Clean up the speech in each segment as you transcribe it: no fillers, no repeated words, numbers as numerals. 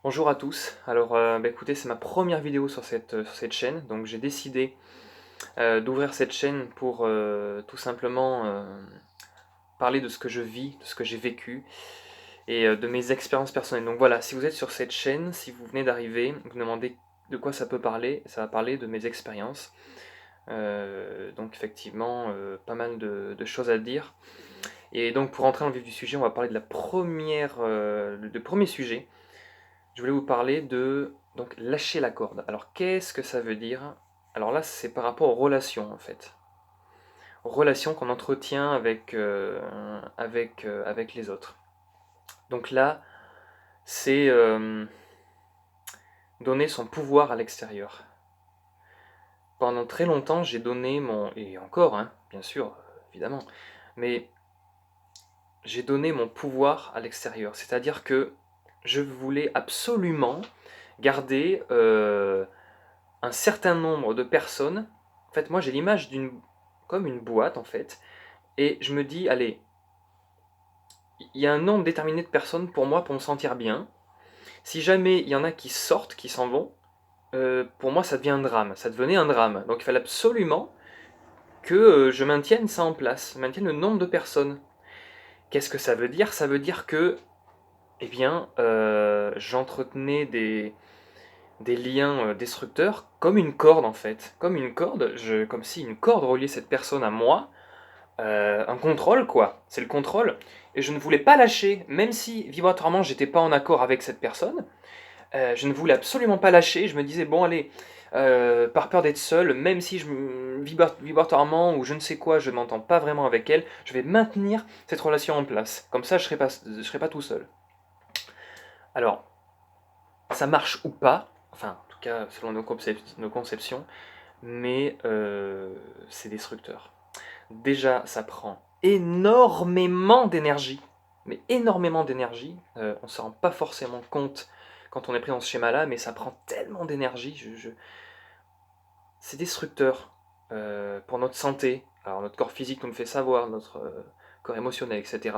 Bonjour à tous. Alors, écoutez, c'est ma première vidéo sur cette chaîne, donc j'ai décidé d'ouvrir cette chaîne pour tout simplement parler de ce que je vis, de ce que j'ai vécu et de mes expériences personnelles. Donc voilà, si vous êtes sur cette chaîne, si vous venez d'arriver, vous me demandez de quoi ça peut parler, ça va parler de mes expériences. Donc effectivement, pas mal de choses à dire. Et donc pour entrer dans le vif du sujet, on va parler de le premier sujet. Je voulais vous parler de donc lâcher la corde. Alors qu'est-ce que ça veut dire? Alors là, c'est par rapport aux relations en fait. Aux relations qu'on entretient avec les autres. Donc là, c'est donner son pouvoir à l'extérieur. Pendant très longtemps, j'ai donné mon... Et encore, hein, bien sûr, évidemment. Mais j'ai donné mon pouvoir à l'extérieur. C'est-à-dire que je voulais absolument garder un certain nombre de personnes. En fait, moi j'ai l'image comme une boîte en fait, et je me dis, allez, il y a un nombre déterminé de personnes pour moi pour me sentir bien. Si jamais il y en a qui sortent, qui s'en vont, pour moi ça devient un drame, ça devenait un drame. Donc il fallait absolument que je maintienne ça en place, maintienne le nombre de personnes. Qu'est-ce que ça veut dire? Ça veut dire que, eh bien, j'entretenais des liens destructeurs comme une corde en fait. Comme une corde, comme si une corde reliait cette personne à moi. Un contrôle quoi, c'est le contrôle. Et je ne voulais pas lâcher, même si vibratoirement j'étais pas en accord avec cette personne. Je ne voulais absolument pas lâcher. Je me disais bon allez, par peur d'être seul, même si vibratoirement ou je ne sais quoi, je ne m'entends pas vraiment avec elle, je vais maintenir cette relation en place. Comme ça, je serai pas tout seul. Alors, ça marche ou pas, enfin en tout cas selon nos conceptions, mais c'est destructeur. Déjà, ça prend énormément d'énergie, mais énormément d'énergie. On ne s'en rend pas forcément compte quand on est pris dans ce schéma-là, mais ça prend tellement d'énergie. C'est destructeur pour notre santé. Alors notre corps physique nous le fait savoir, notre corps émotionnel, etc.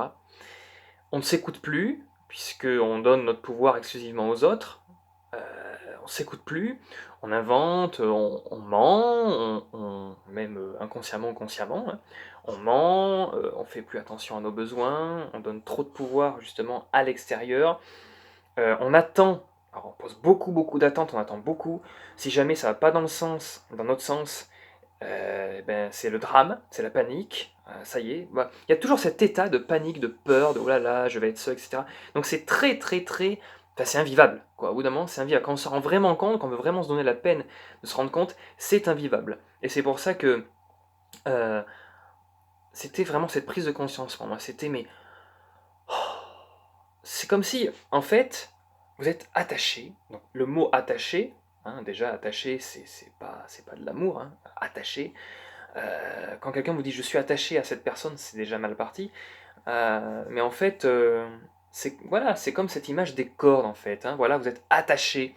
On ne s'écoute plus, puisqu'on donne notre pouvoir exclusivement aux autres. On s'écoute plus, on invente, on ment, même inconsciemment ou consciemment, hein. On ment, on fait plus attention à nos besoins, on donne trop de pouvoir justement à l'extérieur. On attend, alors on pose beaucoup d'attentes, on attend beaucoup. Si jamais ça va pas dans notre sens, ben, c'est le drame, c'est la panique. Ça y est, bah, il y a toujours cet état de panique, de peur, de oh là là, je vais être seul, etc. Donc c'est très. Enfin, c'est invivable, quoi. Au bout d'un moment, c'est invivable. Quand on se rend vraiment compte, quand on veut vraiment se donner la peine de se rendre compte, c'est invivable. Et c'est pour ça que euh, c'était vraiment cette prise de conscience pour moi. C'était, mais. Oh, c'est comme si, en fait, vous êtes attaché. Donc, le mot attaché, hein, déjà, attaché, c'est pas de l'amour, hein. Attaché. Quand quelqu'un vous dit je suis attaché à cette personne, c'est déjà mal parti. Mais en fait, c'est voilà, c'est comme cette image des cordes en fait, hein. Voilà, vous êtes attaché.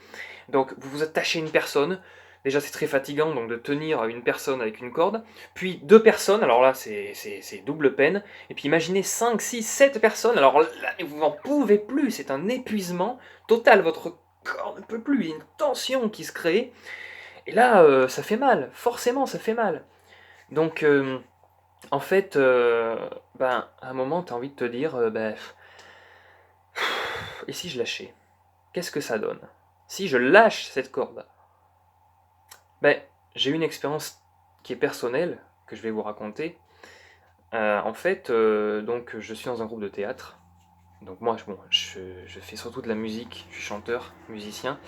Donc vous vous attachez à une personne. Déjà c'est très fatigant donc de tenir une personne avec une corde. Puis deux personnes, alors là c'est double peine. Et puis imaginez 5, 6, 7 personnes. Alors là vous n'en pouvez plus, c'est un épuisement total. Votre corps ne peut plus, il y a une tension qui se crée. Et là ça fait mal, forcément ça fait mal. Donc en fait, ben, à un moment, tu as envie de te dire, ben, et si je lâchais? Qu'est-ce que ça donne? Si je lâche cette corde, ben, j'ai une expérience qui est personnelle, que je vais vous raconter. En fait, donc, je suis dans un groupe de théâtre. Donc moi, bon, je fais surtout de la musique, je suis chanteur, musicien,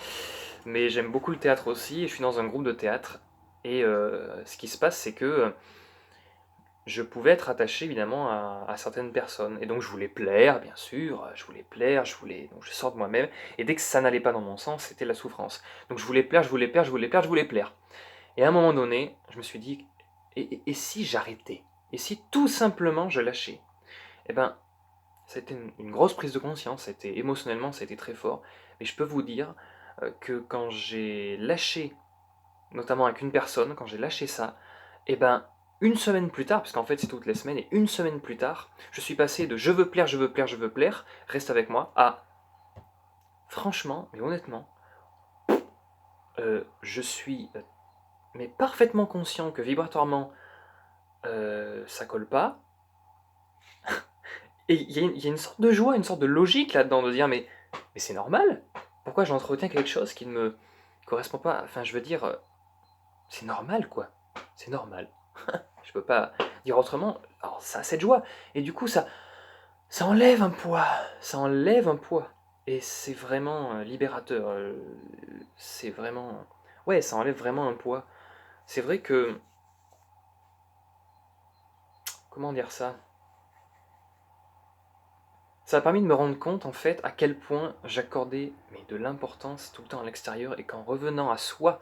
mais j'aime beaucoup le théâtre aussi, et je suis dans un groupe de théâtre. Et ce qui se passe, c'est que je pouvais être attaché évidemment à certaines personnes. Et donc je voulais plaire, bien sûr, je voulais plaire, donc je sors de moi-même. Et dès que ça n'allait pas dans mon sens, c'était la souffrance. Donc je voulais plaire, je voulais plaire. Et à un moment donné, je me suis dit, et si j'arrêtais? Et si tout simplement je lâchais? Eh ben, c'était une grosse prise de conscience, c'était émotionnellement, ça a été très fort. Mais je peux vous dire que quand j'ai lâché, notamment avec une personne, quand j'ai lâché ça, et ben une semaine plus tard, parce qu'en fait c'est toutes les semaines, et une semaine plus tard, je suis passé de je veux plaire, reste avec moi, à franchement, mais honnêtement, je suis mais parfaitement conscient que vibratoirement, ça colle pas. Et il y a une sorte de joie, une sorte de logique là-dedans, de dire mais c'est normal. Pourquoi j'entretiens quelque chose qui ne me correspond pas? Enfin, je veux dire, c'est normal quoi. C'est normal. Je peux pas dire autrement. Alors ça a cette joie. Et du coup, ça enlève un poids. Ça enlève un poids. Et c'est vraiment libérateur. C'est vraiment... Ouais, ça enlève vraiment un poids. C'est vrai que... Comment dire ça? Ça a permis de me rendre compte en fait à quel point j'accordais mais de l'importance tout le temps à l'extérieur et qu'en revenant à soi,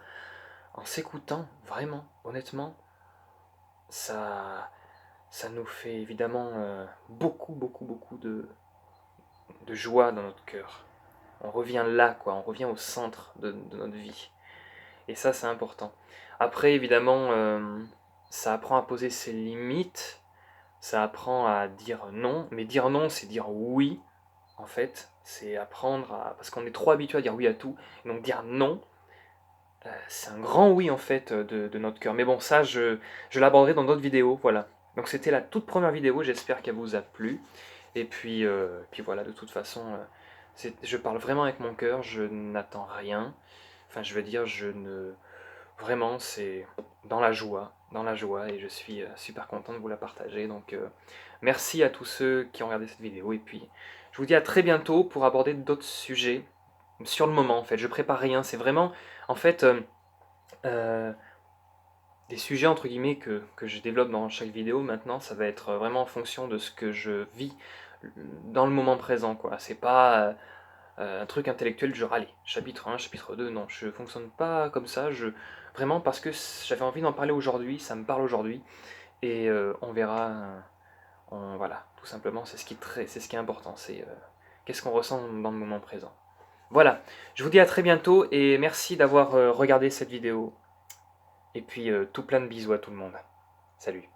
en s'écoutant vraiment, honnêtement, ça, ça nous fait évidemment beaucoup de joie dans notre cœur. On revient là, quoi, on revient au centre de notre vie. Et ça, c'est important. Après, évidemment, ça apprend à poser ses limites, ça apprend à dire non, mais dire non, c'est dire oui, en fait. C'est apprendre à... Parce qu'on est trop habitué à dire oui à tout, et donc dire non, c'est un grand oui, en fait, de notre cœur. Mais bon, ça, je l'aborderai dans d'autres vidéos, voilà. Donc c'était la toute première vidéo, j'espère qu'elle vous a plu. Et puis voilà, de toute façon, je parle vraiment avec mon cœur, je n'attends rien. Enfin, je veux dire, je ne... Vraiment, c'est dans la joie, et je suis super content de vous la partager. Donc, merci à tous ceux qui ont regardé cette vidéo, et puis je vous dis à très bientôt pour aborder d'autres sujets. Sur le moment, en fait, je prépare rien, c'est vraiment, en fait, euh, des sujets, entre guillemets, que je développe dans chaque vidéo. Maintenant, ça va être vraiment en fonction de ce que je vis dans le moment présent, quoi. C'est pas un truc intellectuel du genre, allez, chapitre 1, chapitre 2, non, je fonctionne pas comme ça, vraiment parce que j'avais envie d'en parler aujourd'hui, ça me parle aujourd'hui, et on verra, voilà, tout simplement, c'est ce qui est important, c'est qu'est-ce qu'on ressent dans le moment présent. Voilà, je vous dis à très bientôt, et merci d'avoir regardé cette vidéo, et puis tout plein de bisous à tout le monde. Salut.